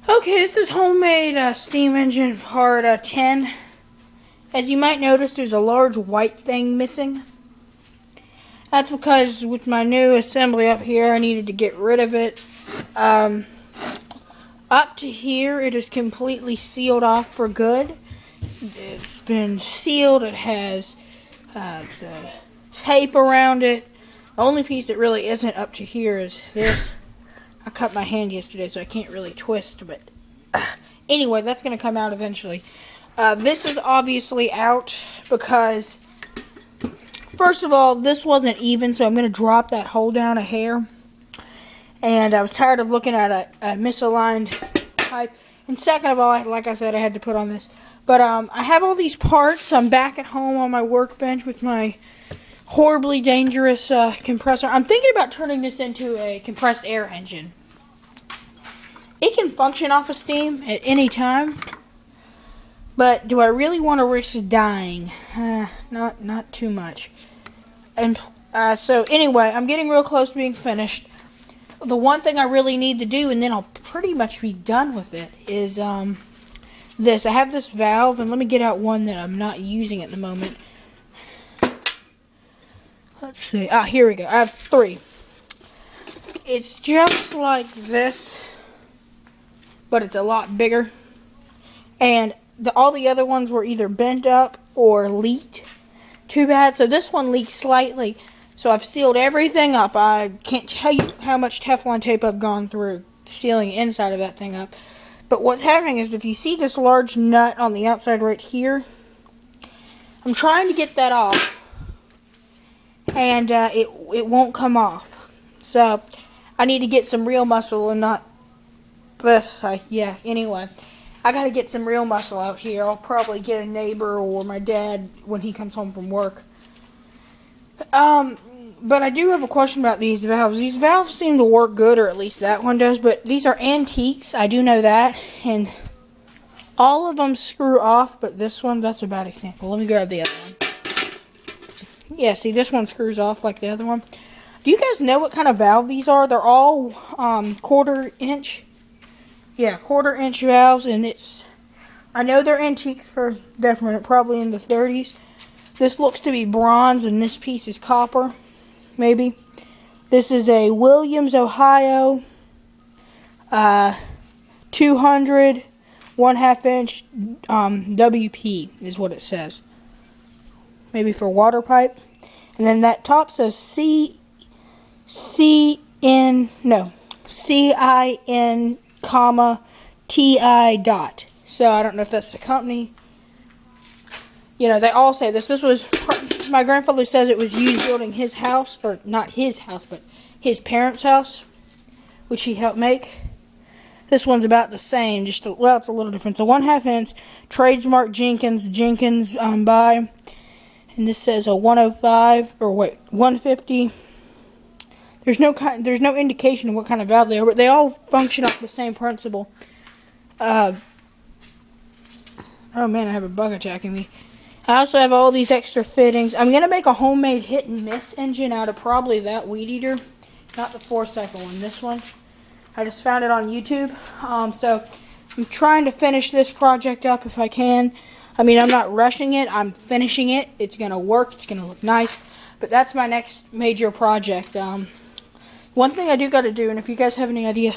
Okay, this is homemade steam engine part 10. As you might notice, there's a large white thing missing. That's because with my new assembly up here, I needed to get rid of it. Up to here, it is completely sealed off for good. It's been sealed. It has the tape around it. The only piece that really isn't up to here is this. I cut my hand yesterday, so I can't really twist, but anyway, that's going to come out eventually. This is obviously out because, first of all, this wasn't even, so I'm going to drop that hole down a hair. And I was tired of looking at a misaligned pipe. And second of all, like I said, I had to put on this. But I have all these parts. I'm back at home on my workbench with my horribly dangerous compressor. I'm thinking about turning this into a compressed air engine. It can function off of steam at any time, but do I really want to risk dying? Not too much. And so anyway, I'm getting real close to being finished. The one thing I really need to do, and then I'll pretty much be done with it, is this. I have this valve, and let me get out one that I'm not using at the moment. Let's see. Here we go. I have 3. It's just like this, but it's a lot bigger. And all the other ones were either bent up or leaked too bad. So this one leaked slightly. So I've sealed everything up. I can't tell you how much Teflon tape I've gone through sealing the inside of that thing up. But what's happening is if you see this large nut on the outside right here, I'm trying to get that off. And it won't come off. So I need to get some real muscle and not this. Yeah, anyway. I gotta get some real muscle out here. I'll probably get a neighbor or my dad when he comes home from work. But I do have a question about these valves. These valves seem to work good, or at least that one does, but these are antiques. I do know that. And all of them screw off, but this one, that's a bad example. Let me grab the other one. Yeah, see, this one screws off like the other one. Do you guys know what kind of valve these are? They're all 1/4 inch. Yeah, 1/4 inch valves, and I know they're antiques for definite, probably in the 30s. This looks to be bronze, and this piece is copper, maybe. This is a Williams, Ohio, 200, 1/2 inch WP is what it says. Maybe for water pipe. And then that top says CIN, comma, TI dot. So I don't know if that's the company. You know, they all say this. This was, my grandfather says it was used building his house, or not his house, but his parents' house, which he helped make. This one's about the same, well, it's a little different. So 1/2 inch, trademark Jenkins by, and this says a 105, or wait, 150. There's no indication of what kind of valve they are, but they all function off the same principle. Oh man, I have a bug attacking me. I also have all these extra fittings. I'm going to make a homemade hit and miss engine out of probably that weed eater. Not the 4-cycle one, this one. I just found it on YouTube. So I'm trying to finish this project up if I can. I mean, I'm not rushing it. I'm finishing it. It's going to work. It's going to look nice. But that's my next major project. One thing I do got to do, and if you guys have any idea,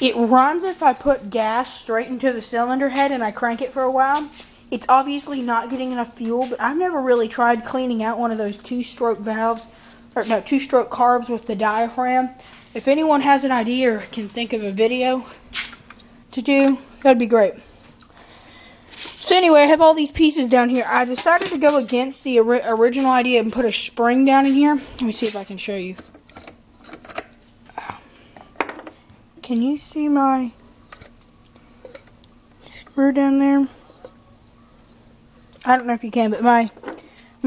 it runs if I put gas straight into the cylinder head and I crank it for a while. It's obviously not getting enough fuel, but I've never really tried cleaning out one of those 2-stroke valves, or no, 2-stroke carbs with the diaphragm. If anyone has an idea or can think of a video to do, that'd be great. So anyway, I have all these pieces down here. I decided to go against the original idea and put a spring down in here. Let me see if I can show you. Can you see my screw down there? I don't know if you can, but my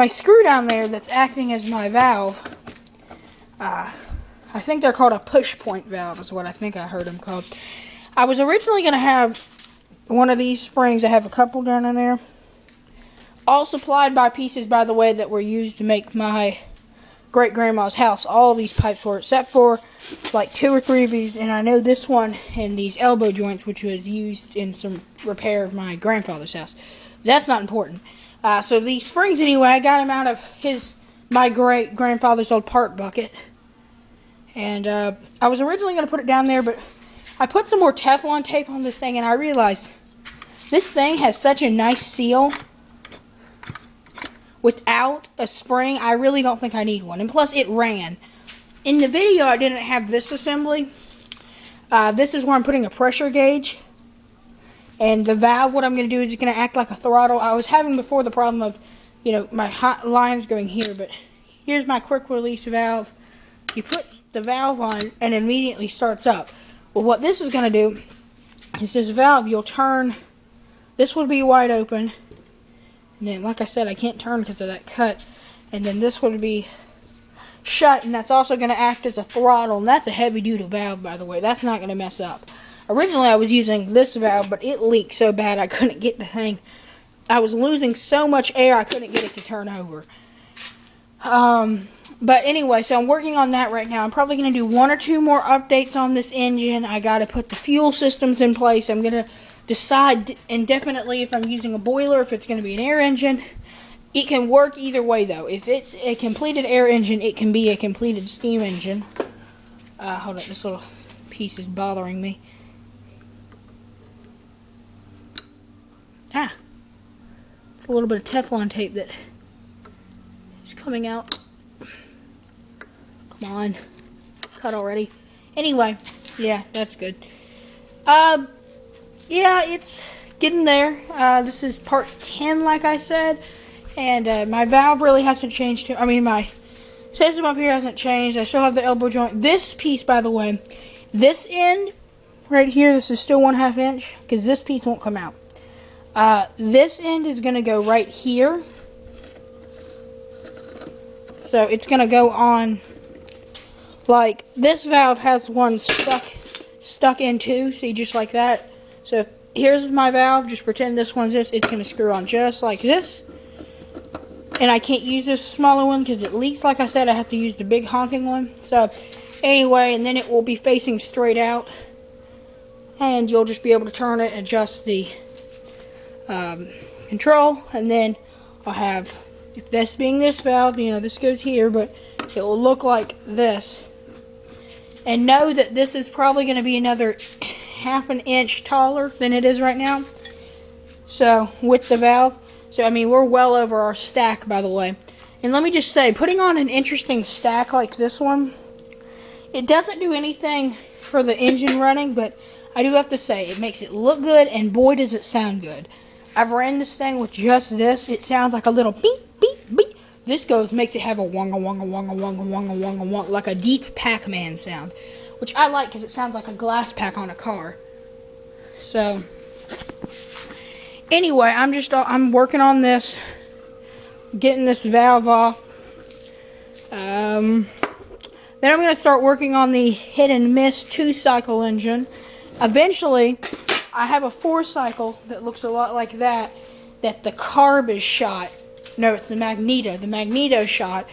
screw down there that's acting as my valve, I think they're called a push point valve is what I think I heard them called. I was originally going to have one of these springs. I have a couple down in there. All supplied by pieces, by the way, that were used to make my great-grandma's house, all these pipes were, except for like 2 or 3 of these, and I know this one and these elbow joints, which was used in some repair of my grandfather's house. That's not important. So these springs, anyway, I got them out of my great-grandfather's old part bucket. And I was originally going to put it down there, but I put some more Teflon tape on this thing, and I realized this thing has such a nice seal. Without a spring, I really don't think I need one. And plus, it ran. In the video, I didn't have this assembly. This is where I'm putting a pressure gauge. And the valve, what I'm going to do is it's going to act like a throttle. I was having before the problem of, my hot lines going here. But here's my quick release valve. You put the valve on and it immediately starts up. Well, what this is going to do is this valve, you'll turn. This will be wide open. And then, like I said, I can't turn because of that cut. And then this would be shut, and that's also going to act as a throttle. And that's a heavy-duty valve, by the way. That's not going to mess up. Originally, I was using this valve, but it leaked so bad I couldn't get the thing. I was losing so much air, I couldn't get it to turn over. But anyway, so I'm working on that right now. I'm probably going to do 1 or 2 more updates on this engine. I got to put the fuel systems in place. I'm going to decide indefinitely if I'm using a boiler, if it's going to be an air engine. It can work either way, though. If it's a completed air engine, it can be a completed steam engine. Hold on, this little piece is bothering me. It's a little bit of Teflon tape that is coming out. Come on. Cut already. Anyway, yeah, that's good. Yeah, it's getting there. This is part 10, like I said. And my valve really hasn't changed. My system up here hasn't changed. I still have the elbow joint. This piece, by the way, this end right here, this is still 1/2 inch because this piece won't come out. This end is going to go right here. So it's going to go on, like, this valve has one stuck in too. See, just like that. So if here's my valve, just pretend this one's this, it's going to screw on just like this. And I can't use this smaller one because it leaks. Like I said, I have to use the big honking one. So anyway, and then it will be facing straight out. And you'll just be able to turn it and adjust the control. And then I'll have, if this being this valve, this goes here, but it will look like this. And know that this is probably going to be another 1/2 inch taller than it is right now. So, with the valve. So, we're well over our stack, by the way. And let me just say, putting on an interesting stack like this one, it doesn't do anything for the engine running, but I do have to say, it makes it look good, and boy, does it sound good. I've ran this thing with just this. It sounds like a little beep, beep, beep. This makes it have a wonga, wonga, wonga, wonga, wonga, wonga, wonga, like a deep Pac-Man sound. Which I like because it sounds like a glass pack on a car. So, anyway, I'm working on this, getting this valve off. Then I'm going to start working on the Hit and Miss 2-cycle engine. Eventually, I have a 4-cycle that looks a lot like that the carb is shot. No, it's the Magneto. The Magneto shot.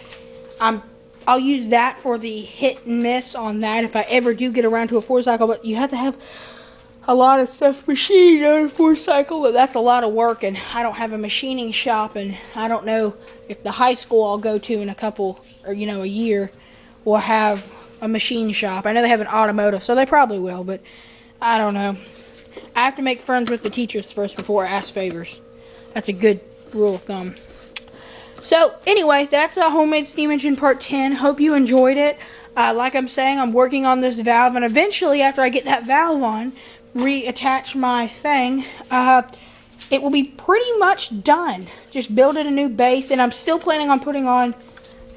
I'll use that for the hit and miss on that if I ever do get around to a 4-cycle. But you have to have a lot of stuff machined on a 4-cycle. But that's a lot of work, and I don't have a machining shop, and I don't know if the high school I'll go to in a couple, or a year, will have a machine shop. I know they have an automotive, so they probably will, but I don't know. I have to make friends with the teachers first before I ask favors. That's a good rule of thumb. So, anyway, that's a Homemade Steam Engine Part 10. Hope you enjoyed it. Like I'm saying, I'm working on this valve, and eventually, after I get that valve on, reattach my thing, it will be pretty much done. Just building a new base, and I'm still planning on putting on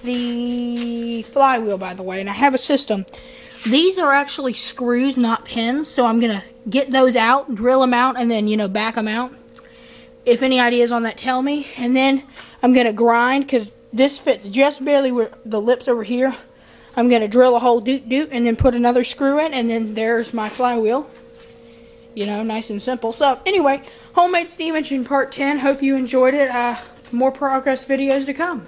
the flywheel, by the way, and I have a system. These are actually screws, not pins, so I'm going to get those out, drill them out, and then, back them out. If any ideas on that, tell me. And then I'm going to grind, because this fits just barely with the lips over here. I'm going to drill a hole, doot, and then put another screw in, and then there's my flywheel. Nice and simple. So, anyway, Homemade Steam Engine Part 10. Hope you enjoyed it. More progress videos to come.